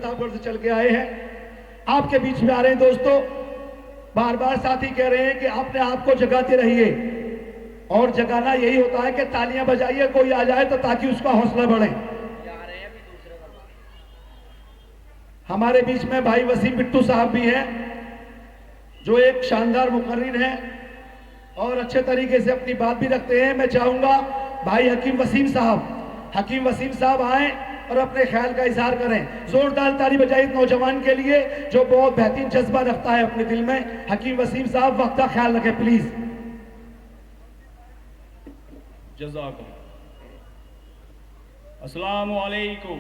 प्रतापगढ़ से चल के आए हैं, आपके बीच में आ रहे हैं। दोस्तों, बार बार साथी कह रहे हैं कि अपने आप को जगाते रहिए, और जगाना यही होता है कि तालियां बजाइए, कोई आ जाए तो ताकि उसका हौसला बढ़े। हमारे बीच में भाई वसीम बिट्टू साहब भी हैं, जो एक शानदार मुकर्रिर हैं और अच्छे तरीके से अपनी बात भी रखते हैं। मैं चाहूंगा भाई हकीम वसीम साहब आए और अपने ख्याल का इजहार करें। जोरदार ताली बजाइए नौजवान के लिए जो बहुत बेहतरीन जज्बा रखता है अपने दिल में। हकीम वसीम साहब, वक्त का ख्याल रखें प्लीज। जज़ाकुम। अस्सलामु अलैकुम।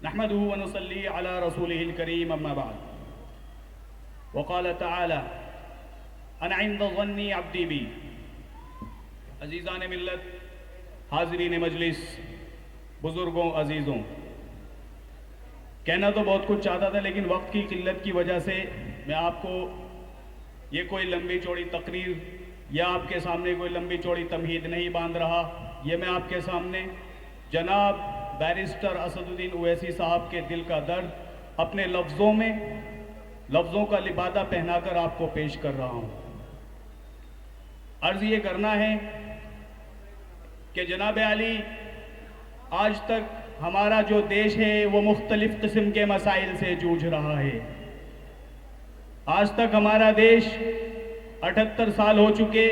नहमदुहु व नुसल्ली अला रसूलिहिल करीम, अम्मा बाद। वक़ाल तआला अना इंद ज़न्नी अब्दी बी। अज़ीज़ान मिल्लत, हाज़रीन मजलिस, बुज़ुर्गों, अजीज़ों, कहना तो बहुत कुछ चाहता था, लेकिन वक्त की किल्लत की वजह से मैं आपको ये कोई लंबी चौड़ी तकरीर या आपके सामने कोई लंबी चौड़ी तमहीद नहीं बांध रहा। ये मैं आपके सामने जनाब बैरिस्टर असदुद्दीन ओवैसी साहब के दिल का दर्द अपने लफ्ज़ों का लिबादा पहनाकर आपको पेश कर रहा हूँ। अर्ज़ ये करना है कि जनाब आली, आज तक हमारा जो देश है वो मुख्तलिफ किस्म के मसाइल से जूझ रहा है। आज तक हमारा देश 78 साल हो चुके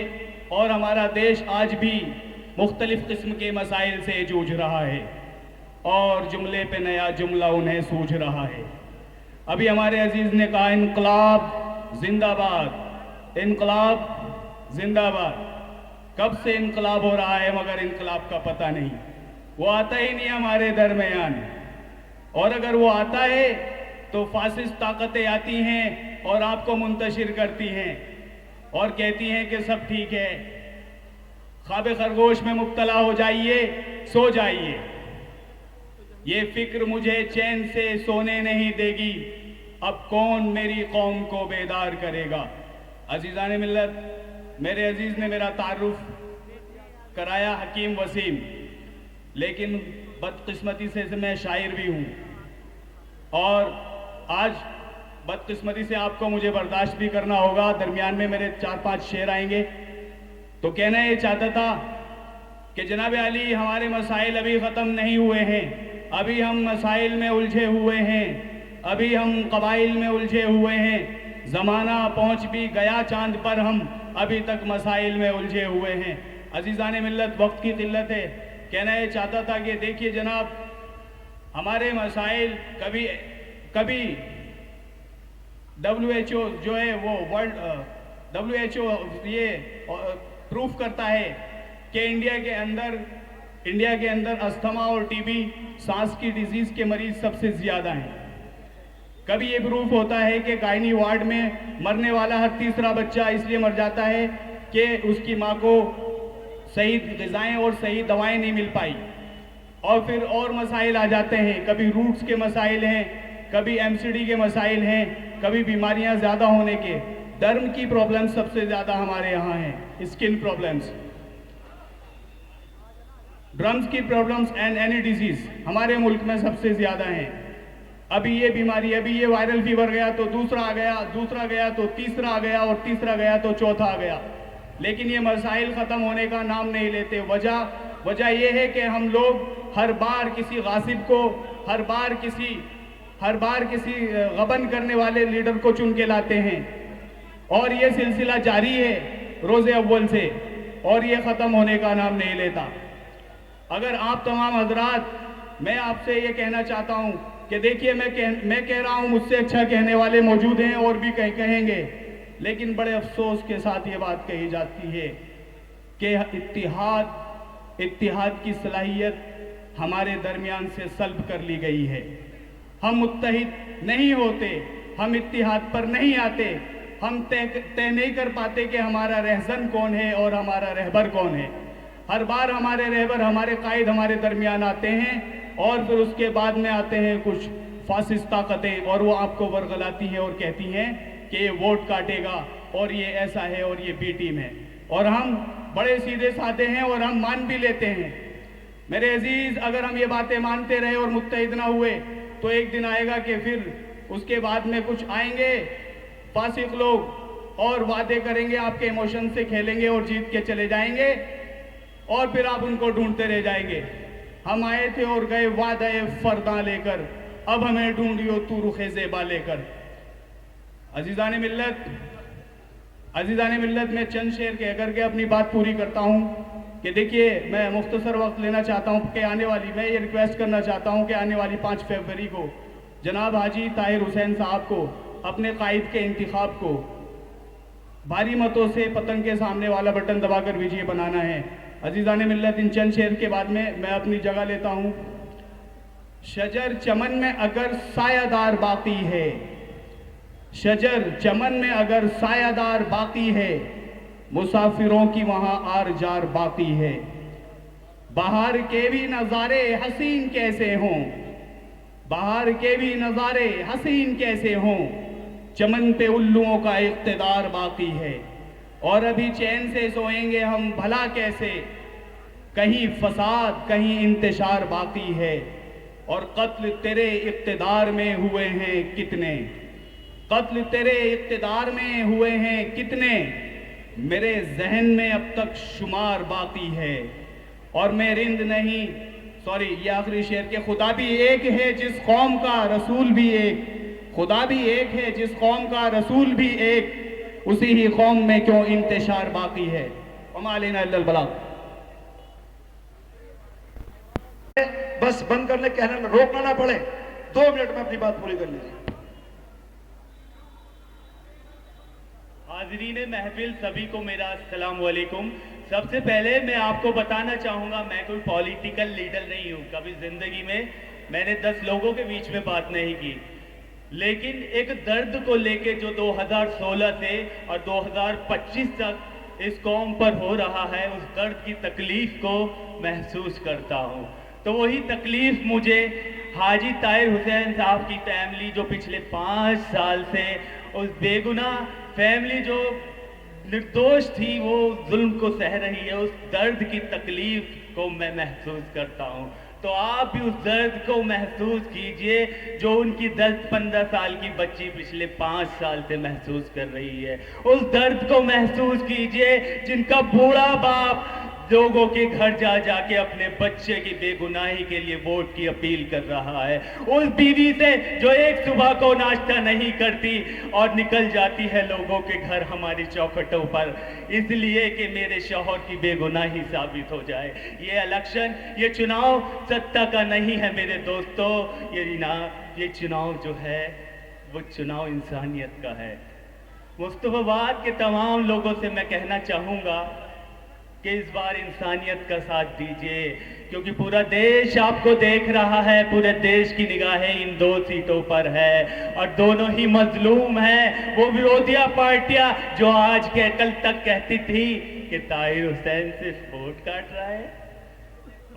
और हमारा देश आज भी मुख्तलिफ किस्म के मसाइल से जूझ रहा है और जुमले पे नया जुमला उन्हें सूझ रहा है। अभी हमारे अजीज़ ने कहा इनकलाब जिंदाबाद, इनकलाब जिंदाबाद। कब से इनकलाब हो रहा है मगर इनकलाब का पता नहीं, वो आता ही नहीं हमारे दरमियान। और अगर वो आता है तो फासिस्ट ताकतें आती हैं और आपको मुंतशिर करती हैं और कहती हैं कि सब ठीक है, ख्वाब खरगोश में मुब्तला हो जाइए, सो जाइए। ये फिक्र मुझे चैन से सोने नहीं देगी, अब कौन मेरी कौम को बेदार करेगा। अजीज़ान मिल्लत, मेरे अजीज़ ने मेरा तारुफ कराया हकीम वसीम, लेकिन बदकिस्मती से मैं शायर भी हूँ और आज बदकिस्मती से आपको मुझे बर्दाश्त भी करना होगा। दरमियान में मेरे 4-5 शेर आएंगे। तो कहना ये चाहता था कि जनाब आली, हमारे मसाइल अभी ख़त्म नहीं हुए हैं, अभी हम मसाइल में उलझे हुए हैं, अभी हम कबाइल में उलझे हुए हैं। ज़माना पहुँच भी गया चांद पर, हम अभी तक मसाइल में उलझे हुए हैं। अजीज़ान मिल्लत, वक्त की किल्लत है। कहना ये चाहता था कि देखिए जनाब, हमारे मसाइल कभी WHO जो है वो WHO ये प्रूफ करता है कि इंडिया के अंदर अस्थमा और TB, सांस की डिजीज़ के मरीज सबसे ज़्यादा हैं। कभी ये प्रूफ होता है कि गायनी वार्ड में मरने वाला हर तीसरा बच्चा इसलिए मर जाता है कि उसकी माँ को सही ग़िज़ाएँ और सही दवाएं नहीं मिल पाई। और फिर और मसाइल आ जाते हैं, कभी रूट्स के मसाइल हैं, कभी MCD के मसाइल हैं, कभी बीमारियां ज़्यादा होने के, दर्म की प्रॉब्लम्स सबसे ज़्यादा हमारे यहाँ हैं, स्किन प्रॉब्लम्स, ड्रम्स की प्रॉब्लम्स एंड एनी डिजीज़ हमारे मुल्क में सबसे ज़्यादा हैं। अभी ये बीमारी, अभी ये वायरल फीवर गया तो दूसरा आ गया, दूसरा गया तो तीसरा आ गया और तीसरा गया तो चौथा आ गया। लेकिन ये मसाइल ख़त्म होने का नाम नहीं लेते। वजह ये है कि हम लोग हर बार किसी गासिब को, हर बार किसी गबन करने वाले लीडर को चुन के लाते हैं और ये सिलसिला जारी है रोज़े अव्वल से और ये ख़त्म होने का नाम नहीं लेता। अगर आप तमाम हजरात, मैं आपसे ये कहना चाहता हूँ कि देखिए, मैं कह रहा हूँ, मुझसे अच्छा कहने वाले मौजूद हैं और भी कहेंगे, लेकिन बड़े अफसोस के साथ ये बात कही जाती है कि इत्तिहाद की सलाहियत हमारे दरमियान से सल्ब कर ली गई है। हम मुत्तहिद नहीं होते, हम इत्तिहाद पर नहीं आते, हम तय नहीं कर पाते कि हमारा रहज़न कौन है और हमारा रहबर कौन है। हर बार हमारे रहबर, हमारे कायद हमारे दरमियान आते हैं और फिर उसके बाद में आते हैं कुछ फासिस्ट ताकतें और वो आपको वर्गलाती हैं और कहती हैं कि ये वोट काटेगा और ये ऐसा है और ये B टीम है। और हम बड़े सीधे साधे हैं और हम मान भी लेते हैं। मेरे अजीज, अगर हम ये बातें मानते रहे और मुत्तहिद ना हुए तो एक दिन आएगा कि फिर उसके बाद में कुछ आएंगे फासिक लोग और वादे करेंगे, आपके इमोशन से खेलेंगे और जीत के चले जाएंगे और फिर आप उनको ढूंढते रह जाएंगे। हम आए थे और गए वादे फरदा लेकर, अब हमें ढूंढियो तू रुखे ज़ेबा लेकर। अजीज़ान मिल्लत, मैं चंद शेर कह करके अपनी बात पूरी करता हूँ कि देखिए, मैं मुख्तसर वक्त लेना चाहता हूँ कि मैं ये रिक्वेस्ट करना चाहता हूँ कि आने वाली 5 फरवरी को जनाब हाजी ताहिर हुसैन साहब को अपने कायद के इंतखाब को भारी मतों से पतंग के सामने वाला बटन दबाकर विजयी बनाना है। अजीज़ान मिल्लत, इन चंद शेर के बाद में मैं अपनी जगह लेता हूँ। शजर चमन में अगर सायादार बाकी है, शजर चमन में अगर सायादार बाकी है, मुसाफिरों की वहां आर जार बाकी है। बाहर के भी नज़ारे हसीन कैसे हों, बाहर के भी नज़ारे हसीन कैसे हों, चमन पे उल्लुओं का इक़्तिदार बाकी है। और अभी चैन से सोएंगे हम भला कैसे, कहीं फसाद कहीं इंतशार बाकी है। और कत्ल तेरे इक़्तिदार में हुए हैं कितने, कत्ल तेरे इक़्तिदार में हुए हैं कितने, मेरे जहन में अब तक शुमार बाकी है। और मैं रिंद नहीं, सॉरी ये आखिरी शेर के, खुदा भी एक है जिस कौम का रसूल भी एक, खुदा भी एक है जिस कौम का रसूल भी एक, उसी ही कौम में क्यों इंतशार बाकी है। वमालिना इल्लल बलाग। बस बंद करने कहने में रोकना ना पड़े, 2 मिनट में अपनी बात पूरी कर लीजिए। हाज़रीन महफिल, सभी को मेरा अस्सलाम वालेकुम। सबसे पहले मैं आपको बताना चाहूँगा, मैं कोई पॉलिटिकल लीडर नहीं हूँ। कभी ज़िंदगी में मैंने 10 लोगों के बीच में बात नहीं की, लेकिन एक दर्द को लेके जो 2016 से और 2025 तक इस कौम पर हो रहा है, उस दर्द की तकलीफ़ को महसूस करता हूँ। तो वही तकलीफ़ मुझे हाजी ताहिर हुसैन साहब की फैमिली, जो पिछले 5 साल से उस बेगुनाह फैमिली जो निर्दोष थी वो जुल्म को सह रही है, उस दर्द की तकलीफ को मैं महसूस करता हूँ। तो आप भी उस दर्द को महसूस कीजिए जो उनकी 10-15 साल की बच्ची पिछले 5 साल से महसूस कर रही है। उस दर्द को महसूस कीजिए जिनका बूढ़ा बाप लोगों के घर जा जाके अपने बच्चे की बेगुनाही के लिए वोट की अपील कर रहा है। उस बीवी से जो एक सुबह को नाश्ता नहीं करती और निकल जाती है लोगों के घर हमारी चौखटों पर, इसलिए कि मेरे शौहर की बेगुनाही साबित हो जाए। ये इलेक्शन, ये चुनाव सत्ता का नहीं है मेरे दोस्तों, ये चुनाव जो है वो चुनाव इंसानियत का है। मुस्तफाबाद के तमाम लोगों से मैं कहना चाहूँगा कि इस बार इंसानियत का साथ दीजिए, क्योंकि पूरा देश आपको देख रहा है, पूरे देश की निगाहें इन 2 सीटों पर है और दोनों ही मजलूम हैं। वो विरोधिया पार्टियां जो आज के कल तक कहती थी कि ताहिर हुसैन सिर्फ वोट काट रहा है,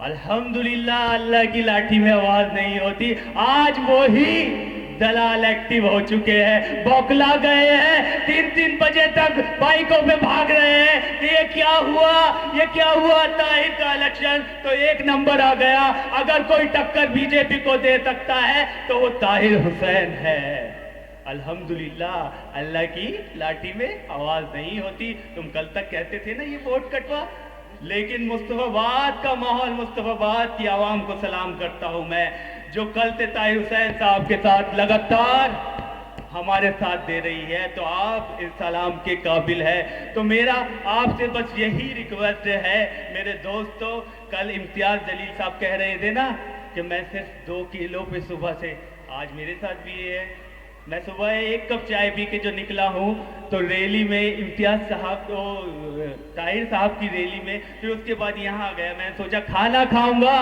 अल्हम्दुलिल्लाह अल्लाह की लाठी में आवाज नहीं होती। आज वो ही दलाल एक्टिव हो चुके हैं, बौखला गए हैं, 3-3 बजे तक बाइकों पे भाग रहे हैं। ये क्या हुआ, ये क्या हुआ, ताहिर का इलेक्शन तो 1 नंबर आ गया। अगर कोई टक्कर बीजेपी को दे सकता है तो वो ताहिर हुसैन है। अल्हम्दुलिल्लाह अल्लाह की लाठी में आवाज नहीं होती। तुम कल तक कहते थे ना ये वोट कटवा, लेकिन मुस्तफाबाद का माहौल, मुस्तफाबाद की आवाम को सलाम करता हूं मैं, जो कल से ताहिर हुसैन साहब के साथ लगातार हमारे साथ दे रही है, तो आप इस सलाम के काबिल है। तो मेरा आपसे बस यही रिक्वेस्ट है मेरे दोस्तों, कल इम्तियाज जलील साहब कह रहे थे ना कि मैं सिर्फ 2 किलो पे सुबह से, आज मेरे साथ भी ये है, मैं सुबह 1 कप चाय पी के जो निकला हूँ तो रैली में इम्तियाज साहब तो ताहिर साहब की रैली में, फिर उसके बाद यहाँ आ गया। मैंने सोचा खाना खाऊंगा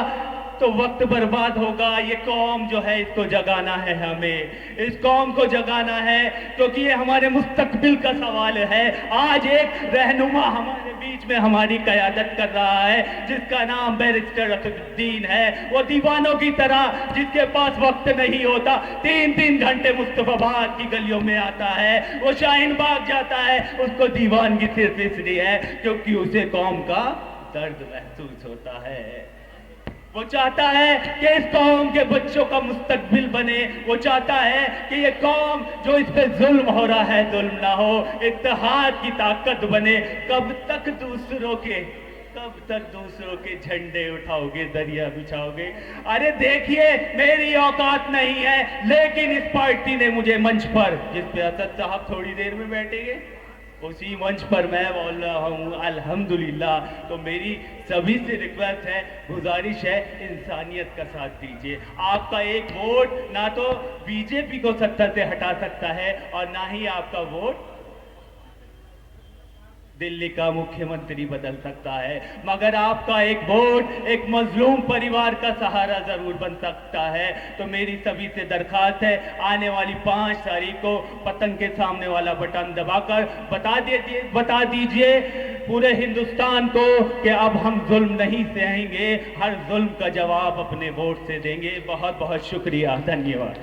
तो वक्त बर्बाद होगा। ये कौम जो है इसको जगाना है, हमें इस कौम को जगाना है, क्योंकि ये हमारे मुस्तकबिल का सवाल है। आज एक रहनुमा हमारे बीच में हमारी क़यादत कर रहा है जिसका नाम बैरिस्टर असदुद्दीन है। वो दीवानों की तरह जिसके पास वक्त नहीं होता 3-3 घंटे मुस्तफाबाद की गलियों में आता है, वो शाहीन बाग जाता है, उसको दीवानगी सिर्फ इसलिए है क्योंकि उसे कौम का दर्द महसूस होता है। वो चाहता है कि इस कौम के बच्चों का मुस्तकबिल बने। वो चाहता है कि ये कौम जो इस पे जुल्म हो रहा है जुल्म ना हो, इत्तेहाद की ताकत बने। कब तक दूसरों के झंडे उठाओगे, दरिया बिछाओगे? अरे देखिए, मेरी औकात नहीं है, लेकिन इस पार्टी ने मुझे मंच पर, जिस पे असद साहब थोड़ी देर में बैठेंगे, उसी मंच पर मैं बोल रहा हूँ अल्हम्दुलिल्लाह। तो मेरी सभी से रिक्वेस्ट है, गुजारिश है, इंसानियत का साथ दीजिए। आपका एक वोट ना तो बीजेपी को सत्ता से हटा सकता है और ना ही आपका वोट दिल्ली का मुख्यमंत्री बदल सकता है, मगर आपका एक वोट एक मजलूम परिवार का सहारा जरूर बन सकता है। तो मेरी सभी से दरखास्त है, आने वाली 5 तारीख को पतंग के सामने वाला बटन दबाकर बता दीजिए पूरे हिंदुस्तान को कि अब हम जुल्म नहीं सहेंगे, हर जुल्म का जवाब अपने वोट से देंगे। बहुत बहुत शुक्रिया, धन्यवाद।